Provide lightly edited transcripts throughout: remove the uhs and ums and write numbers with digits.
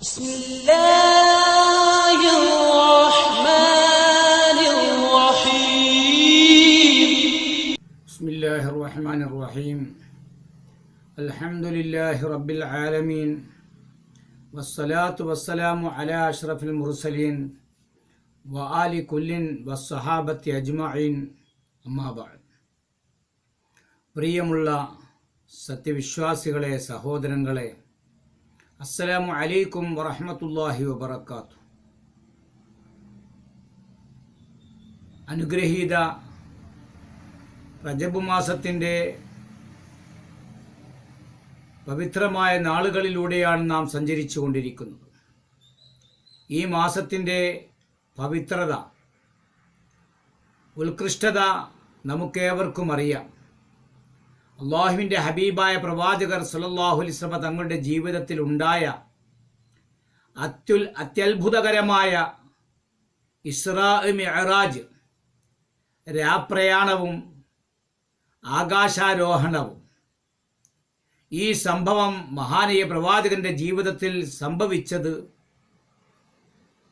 بسم الله الرحمن الرحيم بسم الله الرحمن الرحيم الحمد لله رب العالمين والصلاة والسلام على أشرف المرسلين وآل كل والصحابة أجمعين أما بعد പ്രിയമുള്ള സത്യവിശ്വാസികളെ സഹോദരങ്ങളെ, അസ്സലാമു അലൈക്കും വറഹ്മത്തുള്ളാഹി വബറകാതുഹു. അനുഗ്രഹീത റജബ് മാസത്തിൻ്റെ പവിത്രമായ നാളുകളിലൂടെയാണ് നാം സഞ്ചരിച്ചു കൊണ്ടിരിക്കുന്നത്. ഈ മാസത്തിൻ്റെ പവിത്രത, ഉത്കൃഷ്ടത നമുക്കേവർക്കും അറിയാം. അള്ളാഹുവിൻ്റെ ഹബീബായ പ്രവാചകർ സല്ലല്ലാഹു അലൈഹി വസല്ലം തങ്ങളുടെ ജീവിതത്തിൽ ഉണ്ടായ അത്യത്ഭുതകരമായ ഇസ്രാ മിഅ്റാജ്, രാപ്രയാണവും ആകാശാരോഹണവും, ഈ സംഭവം മഹാനീയ പ്രവാചകന്റെ ജീവിതത്തിൽ സംഭവിച്ചത്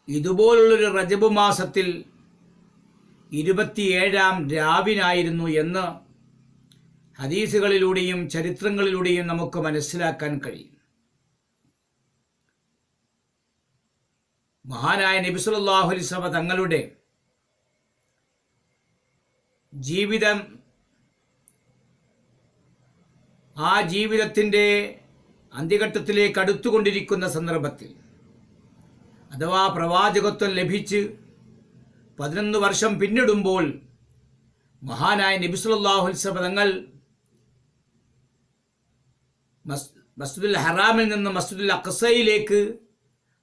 ഇതുപോലുള്ളൊരു റജബ് മാസത്തിൽ 27-ാം രാവിനായിരുന്നു എന്ന് ഹദീസുകളിലൂടെയും ചരിത്രങ്ങളിലൂടെയും നമുക്ക് മനസ്സിലാക്കാൻ കഴിയും. മഹാനായ നബി സല്ലല്ലാഹു അലൈഹി വസല്ലം തങ്ങളുടെ ജീവിതം, ആ ജീവിതത്തിൻ്റെ അന്ത്യഘട്ടത്തിലേക്ക് അടുത്തുകൊണ്ടിരിക്കുന്ന സന്ദർഭത്തിൽ, അഥവാ പ്രവാചകത്വം ലഭിച്ച് 11 വർഷം പിന്നിടുമ്പോൾ, മഹാനായ നബി സല്ലല്ലാഹു അലൈഹി വസല്ലം തങ്ങൾ മസ്ജിദുൽ ഹറാമിൽ നിന്ന് മസ്ജിദുൽ അഖ്സയിലേക്ക്,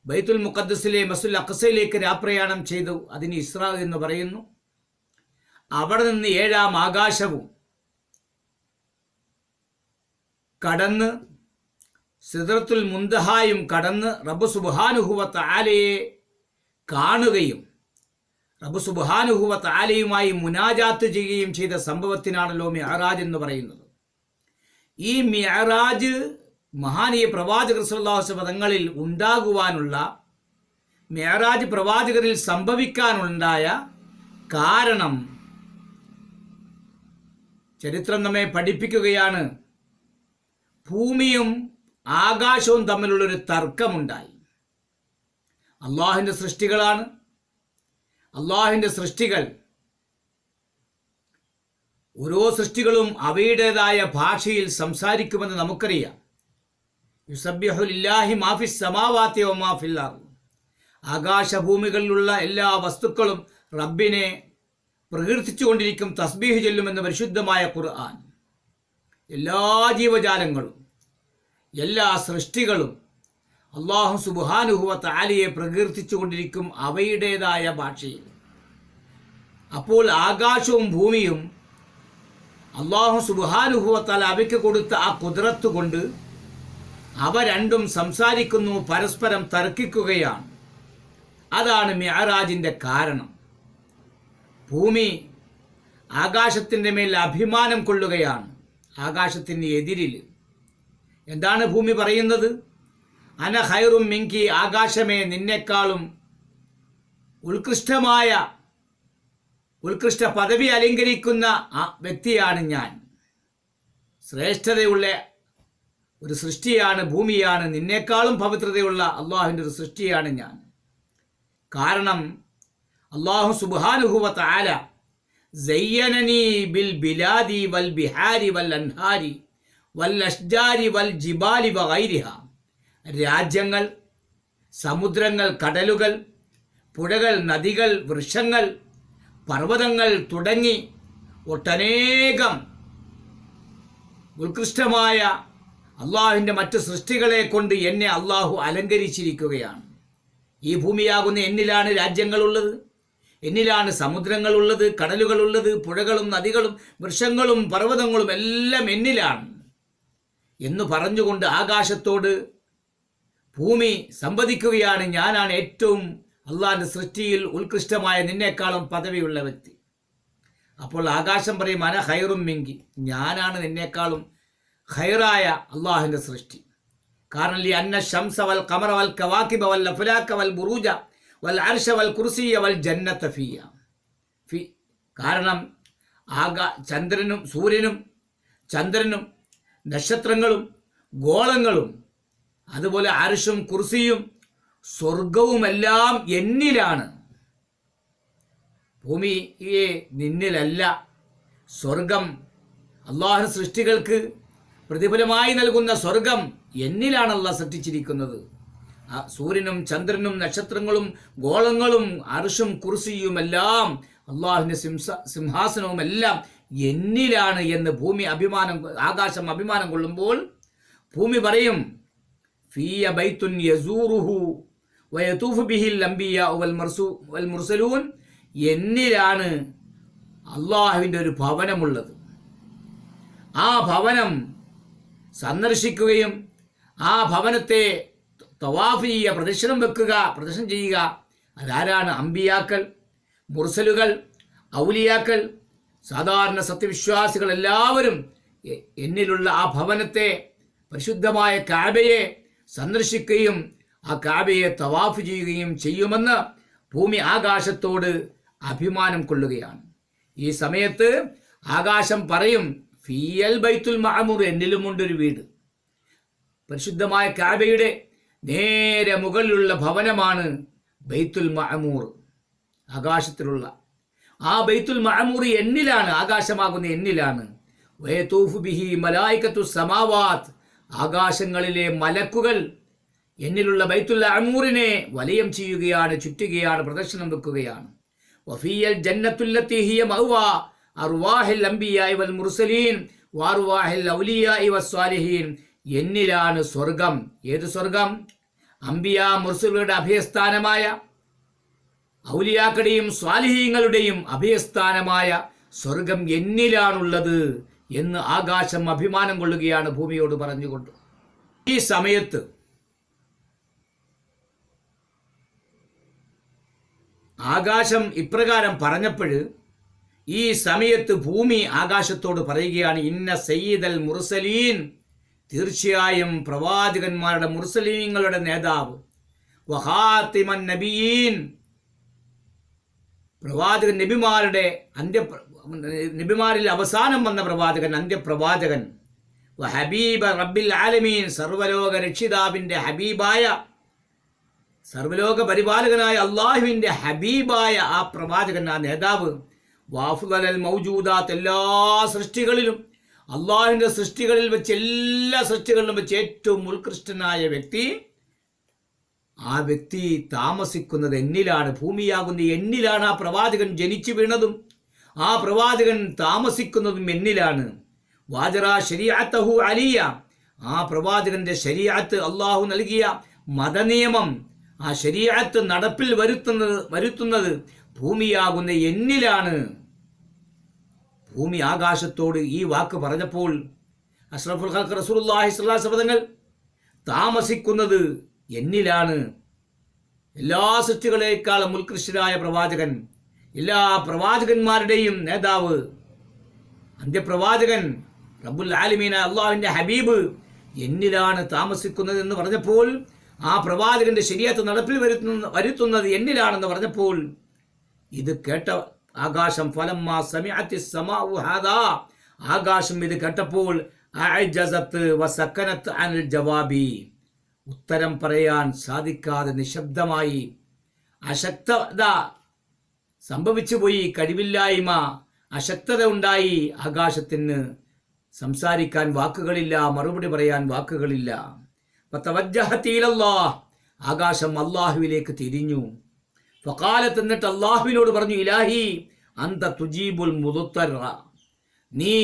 ബൈത്തുൽ മുഖദ്ദസിലെ മസ്ജിദുൽ അഖ്സയിലേക്ക് രാപ്രയാണം ചെയ്തു. അതിന് ഇസ്രാ എന്ന് പറയുന്നു. അവിടെ നിന്ന് 7-ാം ആകാശവും കടന്ന് സിദ്റത്തുൽ മുന്തഹായും കടന്ന് റബ്ബ് സുബ്ഹാനഹു വ തആലയെ കാണുകയും റബ്ബ് സുബ്ഹാനഹു വ തആലയുമായി മുനാജാത്ത് ചെയ്യുകയും ചെയ്ത സംഭവത്തിനാണല്ലോ മിഅ്റാജ് എന്ന് പറയുന്നത്. ഈ മിഅ്റാജ് മഹാനീയ പ്രവാചകർ സല്ലല്ലാഹു അലൈഹി വസല്ലം തങ്ങളിൽ ഉണ്ടാകുവാനുള്ള, മിഅ്റാജ് പ്രവാചകരിൽ സംഭവിക്കാനുണ്ടായ കാരണം ചരിത്രം നമ്മെ പഠിപ്പിക്കുകയാണ്. ഭൂമിയും ആകാശവും തമ്മിലുള്ളൊരു തർക്കമുണ്ടായി. അള്ളാഹുവിൻ്റെ സൃഷ്ടികളാണ്. അള്ളാഹുവിൻ്റെ സൃഷ്ടികൾ, ഓരോ സൃഷ്ടികളും അവയുടേതായ ഭാഷയിൽ സംസാരിക്കുമെന്ന് നമുക്കറിയാം. യുസബ്ബിഹു ലില്ലാഹി മാ ഫിസ് സമാവാതി വമാ ഫിൽ അർദ്. ആകാശഭൂമികളിലുള്ള എല്ലാ വസ്തുക്കളും റബ്ബിനെ പ്രകീർത്തിച്ചുകൊണ്ടിരിക്കും, തസ്ബീഹ് ചൊല്ലുമെന്ന് പരിശുദ്ധമായ ഖുർആൻ. എല്ലാ ജീവജാലങ്ങളും, എല്ലാ സൃഷ്ടികളും അല്ലാഹു സുബ്ഹാനഹു വ തആലയെ പ്രകീർത്തിച്ചുകൊണ്ടിരിക്കും അവയുടേതായ ഭാഷയിൽ. അപ്പോൾ ആകാശവും ഭൂമിയും അല്ലാഹു സുബ്ഹാനഹു വ തആല അവയ്ക്ക് കൊടുത്ത ആ ഖുദ്റത്ത് കൊണ്ട് അവ രണ്ടും സംസാരിക്കുന്നു, പരസ്പരം തർക്കിക്കുകയാണ്. അതാണ് മിഅ്റാജിൻ്റെ കാരണം. ഭൂമി ആകാശത്തിൻ്റെ മേൽ അഭിമാനം കൊള്ളുകയാണ്, ആകാശത്തിന് എതിരിൽ. എന്താണ് ഭൂമി പറയുന്നത്? അന ഖൈറും മിൻകി, ആകാശമേ നിന്നെക്കാളും ഉത്കൃഷ്ട പദവി അലങ്കരിക്കുന്ന ആ വ്യക്തിയാണ് ഞാൻ. ശ്രേഷ്ഠതയുള്ള ഒരു സൃഷ്ടിയാണ് ഭൂമിയാണ്, നിന്നേക്കാളും പവിത്രതയുള്ള അള്ളാഹുവിൻ്റെ ഒരു സൃഷ്ടിയാണ് ഞാൻ. കാരണം അല്ലാഹു സുബ്ഹാനഹു വ തആല സയ്യനനി ബിൽ ബിലാദി വൽ ബിഹാരി വൽ അൻഹാരി വൽ അഷ്ജാരി വൽ ജിബാലി വഗൈരിഹ. രാജ്യങ്ങൾ, സമുദ്രങ്ങൾ, കടലുകൾ, പുഴകൾ, നദികൾ, വൃക്ഷങ്ങൾ, പർവ്വതങ്ങൾ തുടങ്ങി ഒട്ടനേകം ഉത്കൃഷ്ടമായ അള്ളാഹുവിൻ്റെ മറ്റ് സൃഷ്ടികളെ കൊണ്ട് എന്നെ അള്ളാഹു അലങ്കരിച്ചിരിക്കുകയാണ്. ഈ ഭൂമിയാകുന്ന എന്നിലാണ് രാജ്യങ്ങളുള്ളത്, എന്നിലാണ് സമുദ്രങ്ങളുള്ളത്, കടലുകളുള്ളത്, പുഴകളും നദികളും വൃക്ഷങ്ങളും പർവ്വതങ്ങളും എല്ലാം എന്നിലാണ് എന്ന് പറഞ്ഞുകൊണ്ട് ആകാശത്തോട് ഭൂമി സംവദിക്കുകയാണ്, ഞാനാണ് ഏറ്റവും അള്ളാഹിൻ്റെ സൃഷ്ടിയിൽ ഉത്കൃഷ്ടമായ, നിന്നേക്കാളും പദവിയുള്ള വ്യക്തി. അപ്പോൾ ആകാശം പറയും, അന ഖൈറും മിൻകി, ഞാനാണ് നിന്നേക്കാളും ഖൈറായ അള്ളാഹുവിൻ്റെ സൃഷ്ടി. കാരണം ലി അന്ന ശംസ വൽ ഖമറ വൽ കവാകിബ വൽ അഫ്ലാക വൽ ബുറൂജ വൽ അർശ വൽ കുർസിയ വൽ ജന്നത ഫിയ. കാരണം സൂര്യനും ചന്ദ്രനും നക്ഷത്രങ്ങളും ഗോളങ്ങളും അതുപോലെ അർശും കുർസിയും സ്വർഗവുമെല്ലാം എന്നിലാണ്. ഭൂമിയെ നിന്നിലല്ല. സ്വർഗം അള്ളാഹു സൃഷ്ടികൾക്ക് പ്രതിഫലമായി നൽകുന്ന സ്വർഗം എന്നിലാണ് അള്ളാഹ് സൃഷ്ടിച്ചിരിക്കുന്നത്. സൂര്യനും ചന്ദ്രനും നക്ഷത്രങ്ങളും ഗോളങ്ങളും അർശും കുർസിയുമെല്ലാം അള്ളാഹുവിൻ്റെ സിംഹാസനവുമെല്ലാം എന്നിലാണ് എന്ന് ആകാശം അഭിമാനം കൊള്ളുമ്പോൾ ഭൂമി പറയും ഫിയ ബൈത്തുൻ യസൂറുഹു വയതൂഫു ബിഹിൽ അംബിയാ വൽ മുർസലൂൻ, എന്നിലാണ് അള്ളാഹുവിൻ്റെ ഒരു ഭവനമുള്ളത്. ആ ഭവനം സന്ദർശിക്കുകയും ആ ഭവനത്തെ തവാഫ് ചെയ്യുക, പ്രദക്ഷിണം ചെയ്യുക. അതാരാണ്? അമ്പിയാക്കൾ, മുർസലുകൾ, ഔലിയാക്കൾ, സാധാരണ സത്യവിശ്വാസികൾ എല്ലാവരും എന്നിലുള്ള ആ ഭവനത്തെ, പരിശുദ്ധമായ കാബയെ സന്ദർശിക്കുകയും ആ കാബയെ തവാഫ് ചെയ്യുകയും ചെയ്യുമെന്ന് ഭൂമി ആകാശത്തോട് അഭിമാനം കൊള്ളുകയാണ്. ഈ സമയത്ത് ആകാശം പറയും ഫിയൽ ബൈത്തുൽ മഅമൂർ, എന്നിലുമുണ്ടൊരു വീട്. പരിശുദ്ധമായ കാബയുടെ നേരെ മുകളിലുള്ള ഭവനമാണ് ബൈത്തുൽ മഅമൂർ, ആകാശത്തിലുള്ള ആ ബൈത്തുൽ മഅമൂർ എന്നിലാണ്, ആകാശമാകുന്ന എന്നിലാണ്. വയതൂഫു ബിഹി മലായികത്തു സമാവാത്ത്, ആകാശങ്ങളിലെ മലക്കുകൾ എന്നിലുള്ള ബൈത്തുൽ മഅമൂറിനെ വലയം ചെയ്യുകയാണ്, ചുറ്റുകയാണ്, പ്രദക്ഷിണം വെക്കുകയാണ്. വഫിയൽ ജന്നത്തുല്ലത്തി ഹിയ മഅവാ അർവാഹിൽ അംബിയാഇ വൽ മുർസലീൻ വഅർവാഹിൽ ഔലിയാഇ വസ്സാലിഹീൻ, എന്നിലാണ് സ്വർഗം. ഏത് സ്വർഗം? അംബിയാ മുർസലുകളുടെ അഭയസ്ഥാനമായ, ഔലിയാക്കളുടെയും സ്വാലിഹീങ്ങളുടെയും അഭയസ്ഥാനമായ സ്വർഗം എന്നിലാണുള്ളത് എന്ന് ആകാശം അഭിമാനം കൊള്ളുകയാണ് ഭൂമിയോട് പറഞ്ഞുകൊണ്ട്. ഈ സമയത്ത് ആകാശം ഇപ്രകാരം പറഞ്ഞപ്പോൾ ഈ സമയത്ത് ഭൂമി ആകാശത്തോട് പറയുകയാണ് ഇന്ന സയ്യിദൽ മുർസലീൻ, തീർച്ചയായും പ്രവാചകന്മാരുടെ മുർസലീങ്ങളുടെ നേതാവ്, വഹാത്തിമൻ നബിയീൻ, പ്രവാചകൻ നബിമാരിൽ അവസാനം വന്ന പ്രവാചകൻ, അന്ത്യപ്രവാചകൻ, ഹബീബ റബ്ബിൽ ആലമീൻ, സർവലോക രക്ഷിതാവിൻ്റെ ഹബീബായ, സർവലോക പരിപാലകനായ അള്ളാഹുവിൻ്റെ ഹബീബായ ആ പ്രവാചകൻ, ആ നേതാവ്, വാഫുദൽ മൗജൂദാത്ത്, എല്ലാ സൃഷ്ടികളിലും, അള്ളാഹുവിൻ്റെ സൃഷ്ടികളിൽ വെച്ച്, എല്ലാ സൃഷ്ടികളിലും വെച്ച് ഏറ്റവും ഉത്കൃഷ്ടനായ വ്യക്തി, ആ വ്യക്തി താമസിക്കുന്നത് എന്നിലാണ്, ഭൂമിയാകുന്ന എന്നിലാണ്. ആ പ്രവാചകൻ ജനിച്ചു വീണതും ആ പ്രവാചകൻ താമസിക്കുന്നതും എന്നിലാണ്. വാജറ ശരീഅത്തഹു അലിയ, ആ പ്രവാചകന്റെ ശരീഅത്ത്, അള്ളാഹു നൽകിയ മതനിയമം, ആ ശരീഅത്ത് നടപ്പിൽ വരുത്തുന്നത് ഭൂമിയാകുന്ന എന്നിലാണ്. ഭൂമി ആകാശത്തോട് ഈ വാക്ക് പറഞ്ഞപ്പോൾ അഷ്റഫുൽ ഖൽഖ് റസൂലുള്ളാഹി സ്വല്ലല്ലാഹു അലൈഹി വസല്ലം താമസിക്കുന്നത് എന്നിലാണ്. എല്ലാ സൃഷ്ടികളെക്കാളും ഉത്കൃഷ്ടനായ പ്രവാചകൻ, എല്ലാ പ്രവാചകന്മാരുടെയും നേതാവ്, അന്ത്യപ്രവാചകൻ, റബ്ബുൽ ആലമീൻ അള്ളാഹുവിൻ്റെ ഹബീബ് എന്നിലാണ് താമസിക്കുന്നത് എന്ന് പറഞ്ഞപ്പോൾ, ആ പ്രവാചകന്റെ ശരീഅത്ത് നടപ്പിൽ വരുത്തുന്നത് എന്നിലാണെന്ന് പറഞ്ഞപ്പോൾ, ഇത് കേട്ട ആകാശം ഫലമ്മാ സമിഅത്തിസ് സമാഉ ഹാദാ, ആകാശം ഇത് കേട്ടപ്പോൾ അഅജസത്ത് വസക്കനത്ത് അനിൽ ജവാബി, ഉത്തരം പറയാൻ സാധിക്കാതെ നിശബ്ദമായി, അശക്തത സംഭവിച്ചുപോയി, കഴിവില്ലായ്മ, അശക്തത ഉണ്ടായി. ആകാശത്തിന് സംസാരിക്കാൻ വാക്കുകളില്ല, മറുപടി പറയാൻ വാക്കുകളില്ല. ഫതവജ്ജഹത ഇലല്ലാഹ്, ആകാശം അള്ളാഹുവിലേക്ക് തിരിഞ്ഞു. ഫഖാലത്ത്, എന്നിട്ട് അള്ളാഹുവിനോട് പറഞ്ഞു, ഇലാഹി അന്ത തുജീബുൽ മുദത്തറ, നീ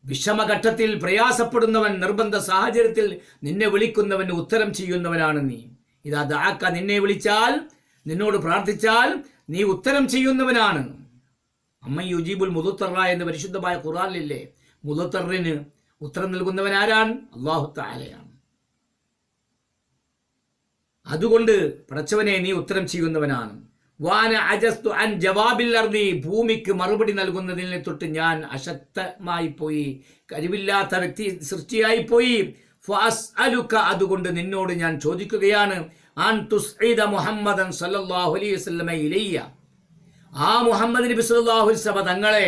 വിഷമഘട്ടത്തിൽ പ്രയാസപ്പെടുന്നവൻ, നിർബന്ധ സാഹചര്യത്തിൽ നിന്നെ വിളിക്കുന്നവന് ഉത്തരം ചെയ്യുന്നവനാണ് നീ. ഇതാ ദഅക, നിന്നെ വിളിച്ചാൽ, നിന്നോട് പ്രാർത്ഥിച്ചാൽ നീ ഉത്തരം ചെയ്യുന്നവനാണ്. അമ്മ യുജീബുൽ മുദത്തറ എന്ന് പരിശുദ്ധമായ ഖുർആനിലില്ലേ? മുദത്തറിന് ഉത്തരം നൽകുന്നവൻ ആരാണ്? അല്ലാഹു തആലയാണ്. അതുകൊണ്ട് പടച്ചവനെ നീ ഉത്തരം ചെയ്യുന്നവനാണ്. വാന അജസ്തു അൻ ജവാബിൽ അർദി, ഭൂമിക്ക് മറുപടി നൽകുന്നതിനെ തൊട്ട് ഞാൻ അശക്തമായി പോയി, കഴിവില്ലാത്ത വ്യക്തി സൃഷ്ടിയായി പോയി. ഫഅസ്അലുക, അതുകൊണ്ട് നിന്നോട് ഞാൻ ചോദിക്കുകയാണ്, അൻ തുസ്ഇദ മുഹമ്മദൻ സല്ലല്ലാഹു അലൈഹി വസല്ലമ ഇലയ്യ, ആ മുഹമ്മദ് നബി സല്ലല്ലാഹു അലൈഹി വസല്ലമ തങ്ങളെ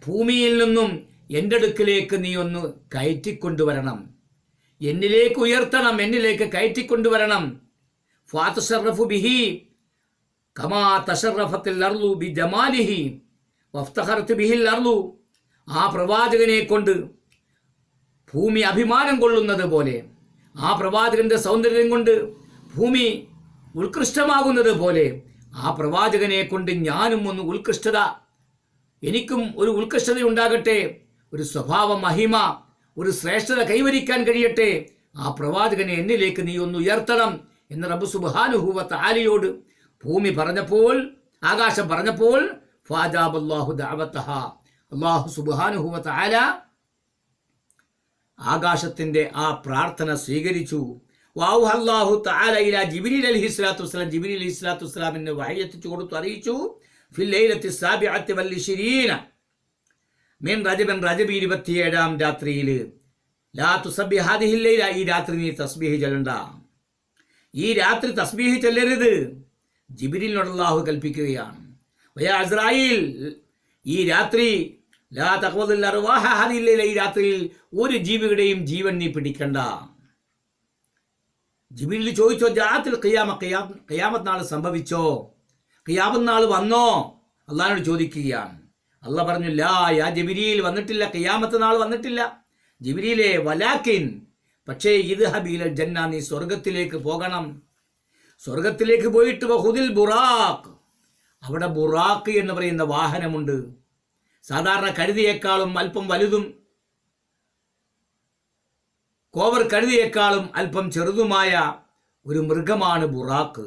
ഭൂമിയിൽ നിന്നും എൻ്റെ അടുക്കിലേക്ക് നീ ഒന്ന് കയറ്റിക്കൊണ്ടുവരണം, എന്നിലേക്ക് ഉയർത്തണം, എന്നിലേക്ക് കയറ്റിക്കൊണ്ടുവരണം. ഫാതശറഫു ബിഹി കമാ തശറഫത്തിൽ അർളു ബിജമാലിഹി വഫ്തഖറത് ബിഹിൽ അർളു, ആ പ്രവാചകനെ കൊണ്ട് ഭൂമി അഭിമാനം കൊള്ളുന്നത് പോലെ, ആ പ്രവാചകന്റെ സൗന്ദര്യം കൊണ്ട് ഭൂമി ഉത്കൃഷ്ടമാകുന്നത് പോലെ, ആ പ്രവാചകനെ കൊണ്ട് ഞാനും ഒന്ന് ഉത്കൃഷ്ടത, എനിക്കും ഒരു ഉത്കൃഷ്ടത ഉണ്ടാകട്ടെ, ഒരു സ്വഭാവ മഹിമ, ഒരു ശ്രേഷ്ഠത കൈവരിക്കാൻ കഴിയട്ടെ, ആ പ്രവാചകനെ എന്നിലേക്ക് നീ ഒന്ന് ഉയർത്തണം എന്ന് റബ്ബ് സുബ്ഹാനഹു വ തആലയോട് ഭൂമി പറഞ്ഞപ്പോൾ, ആകാശം പറഞ്ഞപ്പോൾ, ഫാജാബല്ലാഹു ദഅവതഹ, അല്ലാഹു സുബ്ഹാനഹു വ തആല ആകാശത്തിന്റെ ആ പ്രാർത്ഥന സ്വീകരിച്ചു. വഔഹല്ലാഹു തആല ഇലാ ജിബ്രീൽ അലൈഹിസ്സലാത്തു വസ്സലാം, ജിബ്രീൽ അലൈഹിസ്സലാത്തു വസ്സലാമിനെ വഹി എത്തിച്ചു കൊടുത്തു, അറിയിച്ചു. ഫിൽ ലൈലത്തി സാബിഅത്തി വൽ 20 മിൻ റജബൻ, റജബ് 27 രാത്രിയിൽ, ലാ തുസബ്ബി ഹാദിഹിൽ ലൈല, ഈ രാത്രി നീ തസ്ബീഹ് ചൊല്ലണ്ട, ഈ രാത്രി തസ്ബീഹ് ചൊല്ലരുത്, ജിബ്രീലിനോട് അല്ലാഹു കൽപ്പിക്കുകയാണ്. വയാ അസ്രായീൽ, ഈ രാത്രി ലാ തഖ്വദുൽ അർവാഹ ഹാദിഹിൽ ലൈല, ഈ രാത്രിയിൽ ഒരു ജീവിയുടെയും ജീവൻ നീ പിടിക്കണ്ട. ജിബ്രീൽ ചോദിച്ചോ, ജാഅത്തിൽ ഖിയാമ, ഖിയാമത്ത് നാൾ സംഭവിച്ചോ, ഖിയാമത്ത് നാൾ വന്നോ? അള്ളാഹിനോട് ചോദിക്കുകയാണ്. അള്ളാഹ് പറഞ്ഞു, ലാ യാ ജിബ്രീൽ, വന്നിട്ടില്ല, ഖിയാമത്ത് നാൾ വന്നിട്ടില്ല. ജിബ്രീലേ, വലാകിൻ, പക്ഷേ ഇദ്ഹബ് ഇലൽ ജന്ന, നീ സ്വർഗത്തിലേക്ക് പോകണം, സ്വർഗത്തിലേക്ക് പോയിട്ട് വഖുദിൽ ബുറാഖ്, അവിടെ ബുറാഖ് എന്ന് പറയുന്ന വാഹനമുണ്ട്, സാധാരണ കഴുതിയേക്കാളും അല്പം വലുതും കോവർ കഴുതിയേക്കാളും അല്പം ചെറുതുമായ ഒരു മൃഗമാണ് ബുറാഖ്.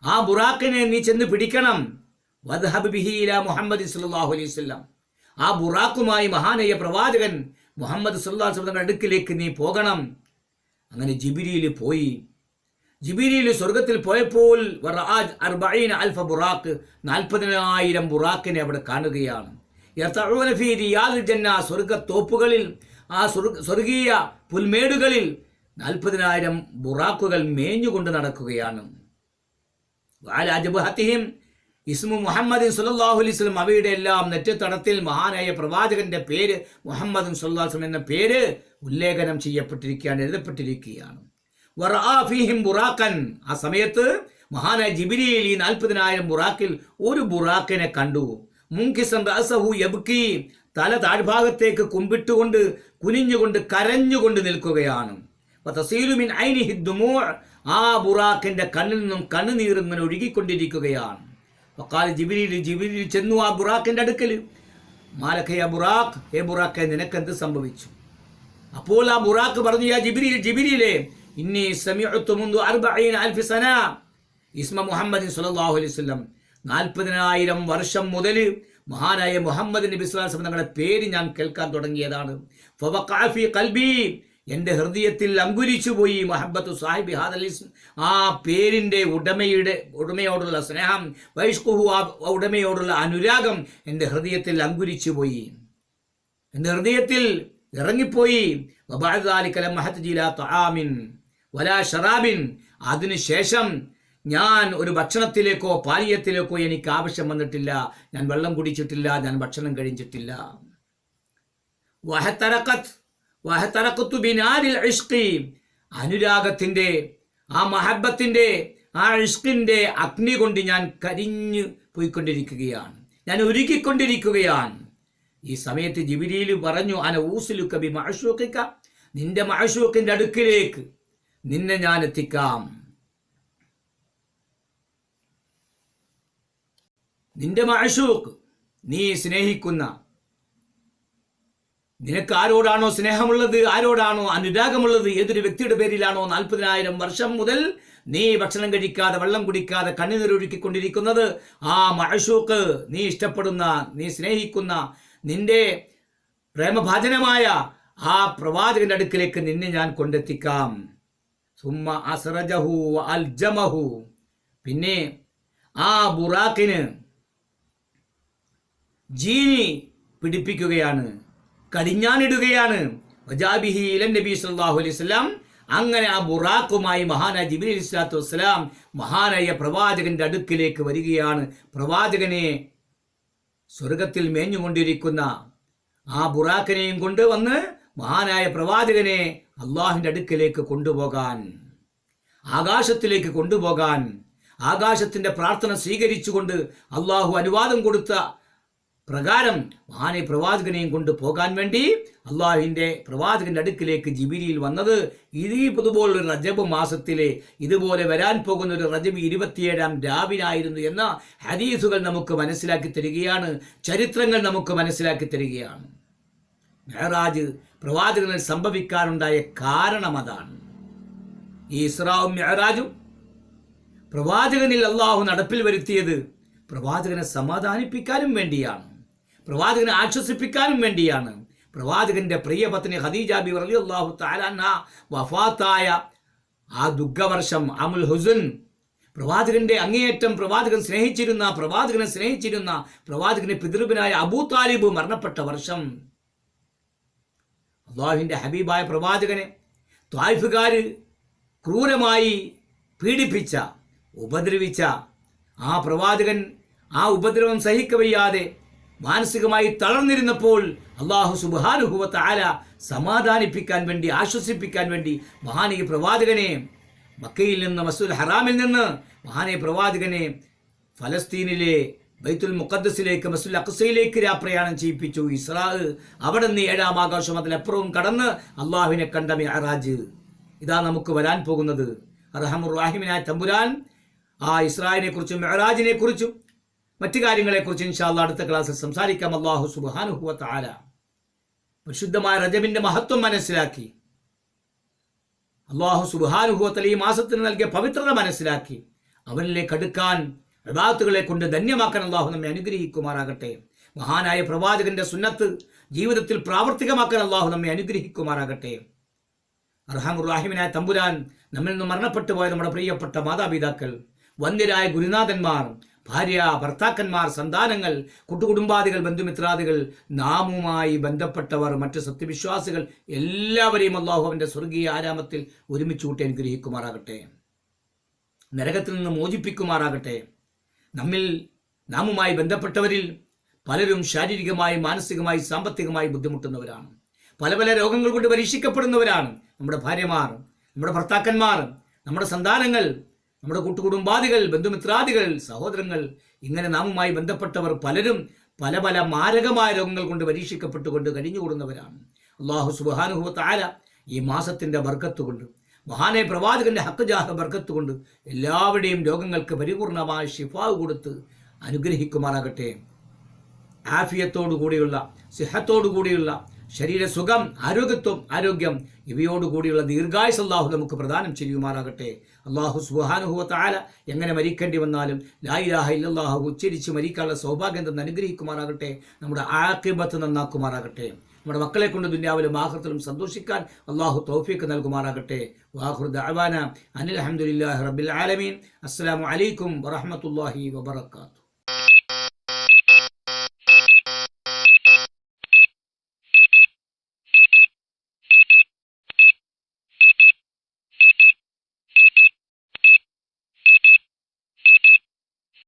ആ ബുറാഖിനെ നീ ചെന്ന് പിടിക്കണം. വദ്ഹബ് ബിഹി ഇലാ മുഹമ്മദ് സല്ലല്ലാഹു അലൈഹി വസല്ലം, ആ ബുറാഖുമായി മഹാനായ പ്രവാചകൻ മുഹമ്മദ് സല്ലല്ലാഹു അലൈഹി വസല്ലം അടുക്കിലേക്ക് നീ പോകണം. അങ്ങനെ ജിബ്രീൽ പോയി. ജിബ്രീൽ സ്വർഗത്തിൽ പോയപ്പോൾ 40,000 ബുറാഖ്, 40,000 ബുറാഖിനെ അവിടെ കാണുകയാണ്. യർതഊന ഫീ റിയാദിൽ ജന്ന, സ്വർഗത്തോപ്പുകളിൽ, ആ സ്വർഗീയ പുൽമേടുകളിൽ 40,000 ബുറാഖുകൾ മേഞ്ഞുകൊണ്ട് നടക്കുകയാണ്. വഅലാ ജബഹതിഹിം ഇസ്മു മുഹമ്മദ് സല്ലല്ലാഹു അലൈഹി വസല്ലം, അവയുടെ എല്ലാം നെറ്റിത്തടത്തിൽ മഹാനായ പ്രവാചകന്റെ പേര് മുഹമ്മദ് സല്ലല്ലാഹു അലൈഹി വസല്ലം എന്ന പേര് ഉല്ലേഖനം ചെയ്യപ്പെട്ടിരിക്കുകയാണ്, എഴുതപ്പെട്ടിരിക്കുകയാണ്. വറആ ഫീഹിം ബുറാഖൻ, ആ സമയത്ത് മഹാനായ ജിബ്രീൽ ഈ 40,000 ബുറാഖിൽ ഒരു ബുറാഖിനെ കണ്ടു. മുൻകിസൻ റഅസഹു യബ്കി, തല താഴ്ഭാഗത്തേക്ക് കുമ്പിട്ടുകൊണ്ട് കുനിഞ്ഞുകൊണ്ട് കരഞ്ഞുകൊണ്ട് നിൽക്കുകയാണ്. വതസീലു മിൻ ഐനിഹി ദുമൂഅ്, ആ ബുറാഖിന്റെ കണ്ണിൽ നിന്നും കണ്ണുനീർ ഇങ്ങനെ ഒഴുകിക്കൊണ്ടിരിക്കുകയാണ്. വഖാല ജിബ്രീൽ, ജിബ്രീൽ ചെന്നു ആ ബുറാഖിന്റെ അടുക്കൽ. മാലക യാ ബുറാഖ്, ഹേ ബുറാഖെ, നിനക്കെന്ത് സംഭവിച്ചു? അപ്പോൾ ആ ബുറാഖ് പറഞ്ഞു, യാ ജിബ്രീൽ, ജിബ്രീലേ, ഇന്നി സമിഅതു മുൻദു 40,000 സന ഇസ്മ മുഹമ്മദ് സല്ലല്ലാഹു അലൈഹി വസല്ലം, 40,000 വർഷം മുതൽ മഹാനായ മുഹമ്മദ് നബി സ്വല്ലല്ലാഹു അലൈഹി വസല്ലം തങ്ങളുടെ പേര് ഞാൻ കേൾക്കാൻ തുടങ്ങിയതാണ്. ഫവഖഅ ഫീ ഖൽബി, എൻ്റെ ഹൃദയത്തിൽ അങ്കുരിച്ചു പോയി. മഹബ്ബത്തു സാഹിബി ഹാദൽ ഇസ്ം, ആ പേരിൻ്റെ ഉടമയോടുള്ള സ്നേഹം, വൈഷ്കുഹു, ആ ഉടമയോടുള്ള അനുരാഗം എൻ്റെ ഹൃദയത്തിൽ അങ്കുരിച്ചു പോയി, എൻ്റെ ഹൃദയത്തിൽ ഇറങ്ങിപ്പോയി. വബഅദ ദാലിക ലം അഹ്തജി ഇലാ തആമിൻ വലാ ശറാബിൻ, അതിനുശേഷം ഞാൻ ഒരു ഭക്ഷണത്തിലേക്കോ പാനീയത്തിലേക്കോ എനിക്ക് ആവശ്യം വന്നിട്ടില്ല, ഞാൻ വെള്ളം കുടിച്ചിട്ടില്ല, ഞാൻ ഭക്ഷണം കഴിച്ചിട്ടില്ല. വഹതറഖത്തു ബിനാരിൽ ഇഷ്ഖി, അനുരാഗത്തിന്റെ, ആ മഹബ്ബത്തിന്റെ, ആ ഇഷ്ഖിന്റെ അഗ്നി കൊണ്ട് ഞാൻ കരിഞ്ഞു പോയിക്കൊണ്ടിരിക്കുകയാണ്, ഞാൻ ഉരുകിക്കൊണ്ടിരിക്കുകയാണ്. ഈ സമയത്ത് ജിബ്രീൽ പറഞ്ഞു, അന ഊസിലുക ബി മഅശൂഖിക, നിന്റെ മഅശൂഖിന്റെ അടുക്കിലേക്ക് നിന്നെ ഞാൻ എത്തിക്കാം. നിന്റെ മഅശൂഖ്, നീ സ്നേഹിക്കുന്ന, നിനക്ക് ആരോടാണോ സ്നേഹമുള്ളത്, ആരോടാണോ അനുരാഗമുള്ളത്, ഏതൊരു വ്യക്തിയുടെ പേരിലാണോ 40,000 വർഷം മുതൽ നീ ഭക്ഷണം കഴിക്കാതെ വെള്ളം കുടിക്കാതെ കണ്ണുനീരൊഴുക്കിക്കൊണ്ടിരിക്കുന്നത്, ആ മഅശൂഖ്, നീ ഇഷ്ടപ്പെടുന്ന, നീ സ്നേഹിക്കുന്ന, നിന്റെ പ്രേമഭാജനമായ ആ പ്രവാചകന്റെ അടുക്കിലേക്ക് നിന്നെ ഞാൻ കൊണ്ടെത്തിക്കാം. സുമ്മ അസ്റജഹു അൽജമഹു, പിന്നെ ആ ബുറാഖിന് ജീനി പിടിപ്പിക്കുകയാണ്, കടിഞ്ഞാണിടുകയാണ്. വജാബിഹി ഇലൻ നബി സല്ലല്ലാഹു അലൈഹി വസല്ലം. അങ്ങനെ ആ ബുറാഖുമായി മഹാനായ ജിബ്രീൽ അലൈഹി സ്വലാത്തു വസ്സലാം മഹാനായ പ്രവാചകന്റെ അടുക്കിലേക്ക് വരികയാണ്. പ്രവാചകനെ സ്വർഗത്തിൽ മേഞ്ഞുകൊണ്ടിരിക്കുന്ന ആ ബുറാഖിനെയും കൊണ്ടുവന്ന് മഹാനായ പ്രവാചകനെ അള്ളാഹുവിന്റെ അടുക്കിലേക്ക് കൊണ്ടുപോകാൻ, ആകാശത്തിലേക്ക് കൊണ്ടുപോകാൻ, ആകാശത്തിന്റെ പ്രാർത്ഥന സ്വീകരിച്ചുകൊണ്ട് അള്ളാഹു അനുവാദം കൊടുത്ത പ്രകാരം മഹാനായ പ്രവാചകനെയും കൊണ്ട് പോകാൻ വേണ്ടി അള്ളാഹുവിന്റെ പ്രവാചകന്റെ അടുക്കിലേക്ക് ജിബ്രീൽ വന്നത് ഇതുപോലൊരു റജബ് മാസത്തിലെ ഇതുപോലെ വരാൻ പോകുന്ന ഒരു റജബ് 27-ാം രാവിനായിരുന്നു എന്ന ഹദീസുകൾ നമുക്ക് മനസ്സിലാക്കി തരികയാണ്, ചരിത്രങ്ങൾ നമുക്ക് മനസ്സിലാക്കി തരികയാണ്. മെഹറാജ് പ്രവാചകനിൽ സംഭവിക്കാനുണ്ടായ കാരണം അതാണ്. ഈ ഇസ്രാവും മെഹറാജും പ്രവാചകനിൽ അള്ളാഹു നടപ്പിൽ വരുത്തിയത് പ്രവാചകനെ സമാധാനിപ്പിക്കാനും വേണ്ടിയാണ്, പ്രവാചകനെ ആശ്വസിപ്പിക്കാനും വേണ്ടിയാണ്. പ്രവാചകന്റെ പ്രിയപത്നി ഖദീജ ബിബി റളിയല്ലാഹു തആല അൻഹാ വഫാത്തായ ആ ദുഃഖവർഷം അമുൽ ഹുസൻ, പ്രവാചകന്റെ അങ്ങേയറ്റം പ്രവാചകനെ സ്നേഹിച്ചിരുന്ന പ്രവാചകന്റെ പിതൃവിനായ അബൂ താലിബ് മരണപ്പെട്ട വർഷം, അള്ളാഹുവിന്റെ ഹബീബായ പ്രവാചകനെ ത്വായിഫുകാര് ക്രൂരമായി പീഡിപ്പിച്ച, ഉപദ്രവിച്ച ആ പ്രവാചകൻ ആ ഉപദ്രവം സഹിക്കവയ്യാതെ മാനസികമായി തളർന്നിരുന്നപ്പോൾ അള്ളാഹു സുബ്ഹാനഹു വ തആല സമാധാനിപ്പിക്കാൻ വേണ്ടി, ആശ്വസിപ്പിക്കാൻ വേണ്ടി മഹാനീയ പ്രവാചകനെ മക്കയിൽ നിന്ന്, മസ്ജിദുൽ ഹറാമിൽ നിന്ന് മഹാനീയ പ്രവാചകനെ ഫലസ്തീനിലെ ബൈത്തുൽ മുഖദ്ദസിലേക്ക്, മസ്ജിദുൽ അഖ്സയിലേക്ക് രാപ്രയാണം ചെയ്യിപ്പിച്ചു. ഇസ്രാ, അവിടെ നിന്ന് 7-ാം ആകാശം, അതിലപ്പുറവും കടന്ന് അള്ളാഹുവിനെ കണ്ട മിഅ്റാജ്. ഇതാ നമുക്ക് വരാൻ പോകുന്നത്. അർഹമുർ റഹീമിനായ തമ്പുരാൻ ആ ഇസ്രായിനെ കുറിച്ചും മിഅ്റാജിനെ കുറിച്ചും മറ്റു കാര്യങ്ങളെക്കുറിച്ച് ഇൻഷാ അല്ലാഹ് അടുത്ത ക്ലാസ്സിൽ സംസാരിക്കാം. അല്ലാഹു സുബ്ഹാനഹു വ തആല പരിശുദ്ധമായ റജബിന്റെ മഹത്വം മനസ്സിലാക്കി, അല്ലാഹു സുബ്ഹാനഹു വ തആല ഈ മാസത്തിന് നൽകിയ പവിത്രത മനസ്സിലാക്കി അവനിലേക്ക് അടുക്കാൻ, ഇബാദത്തുകളെ കൊണ്ട് ധന്യമാക്കാൻ അല്ലാഹു നമ്മെ അനുഗ്രഹിക്കുമാറാകട്ടെ. മഹാനായ പ്രവാചകന്റെ സുന്നത്ത് ജീവിതത്തിൽ പ്രാവർത്തികമാക്കാൻ അല്ലാഹു നമ്മെ അനുഗ്രഹിക്കുമാറാകട്ടെ. അർഹമുർ റഹീമിനായ തമ്പുരാൻ നമ്മിൽ നിന്ന് മരണപ്പെട്ടു പോയ നമ്മുടെ പ്രിയപ്പെട്ട മാതാപിതാക്കൾ, വന്ദ്യരായ ഗുരുനാഥന്മാർ, ഭാര്യ, ഭർത്താക്കന്മാർ, സന്താനങ്ങൾ, കുട്ടുകുടുംബാദികൾ, ബന്ധുമിത്രാദികൾ, നാമുമായി ബന്ധപ്പെട്ടവർ, മറ്റ് സത്യവിശ്വാസികൾ എല്ലാവരെയും അല്ലാഹു അവന്റെ സ്വർഗീയ ആരാമത്തിൽ ഒരുമിച്ച് കൂട്ടി അനുഗ്രഹിക്കുമാറാകട്ടെ. നരകത്തിൽ നിന്ന് മോചിപ്പിക്കുമാറാകട്ടെ. നാമുമായി ബന്ധപ്പെട്ടവരിൽ പലരും ശാരീരികമായി, മാനസികമായി, സാമ്പത്തികമായി ബുദ്ധിമുട്ടുന്നവരാണ്. പല പല രോഗങ്ങൾ കൊണ്ട് പരീക്ഷിക്കപ്പെടുന്നവരാണ്. നമ്മുടെ ഭാര്യമാർ, നമ്മുടെ ഭർത്താക്കന്മാർ, നമ്മുടെ സന്താനങ്ങൾ, നമ്മുടെ കൂട്ടുകുടുംബാദികൾ, ബന്ധുമിത്രാദികൾ, സഹോദരങ്ങൾ, ഇങ്ങനെ നാമുമായി ബന്ധപ്പെട്ടവർ പലരും പല പല മാരകമായ രോഗങ്ങൾ കൊണ്ട് പരീക്ഷിക്കപ്പെട്ടുകൊണ്ട് കഴിഞ്ഞുകൂടുന്നവരാണ്. അല്ലാഹു സുബ്ഹാനഹു വ തആല ഈ മാസത്തിന്റെ ബർക്കത്ത് കൊണ്ട്, മഹാനായ പ്രവാചകന്റെ ഹക്ക് ജാഹ ബർക്കത്ത് കൊണ്ട് എല്ലാവരുടെയും രോഗങ്ങൾക്ക് പരിപൂർണമായ ശിഫാവ് കൊടുത്ത് അനുഗ്രഹിക്കുമാറാകട്ടെ. ആഫിയത്തോടു കൂടിയുള്ള, സിഹത്തോടു കൂടിയുള്ള ശരീരസുഖം, ആരോഗ്യം ഇവയോടുകൂടിയുള്ള ദീർഘായുസ് അല്ലാഹു നമുക്ക് പ്രദാനം ചെയ്യുമാറാകട്ടെ. അല്ലാഹു സുബ്ഹാനഹു വ തആല എങ്ങനെ മരിക്കേണ്ടി വന്നാലും ലാ ഇലാഹ ഇല്ലല്ലാഹു ഉച്ചരിച്ച് മരിക്കാനുള്ള സൗഭാഗ്യം തന്ന് അനുഗ്രഹിക്കുമാറാകട്ടെ. നമ്മുടെ ആഖിബത്ത് നന്നാക്കുമാറാകട്ടെ. നമ്മുടെ മക്കളെ കൊണ്ട് ദുനിയാവിലും ആഖിറത്തിലും സന്തോഷിക്കാൻ അല്ലാഹു തൗഫീഖ് നൽകുമാറാകട്ടെ. വആഖിറു ദഅവാന അനിൽ ഹംദുലില്ലാഹി റബ്ബിൽ ആലമീൻ. അസ്സലാമു അലൈക്കും വറഹ്മത്തുള്ളാഹി വബറകാതുഹു.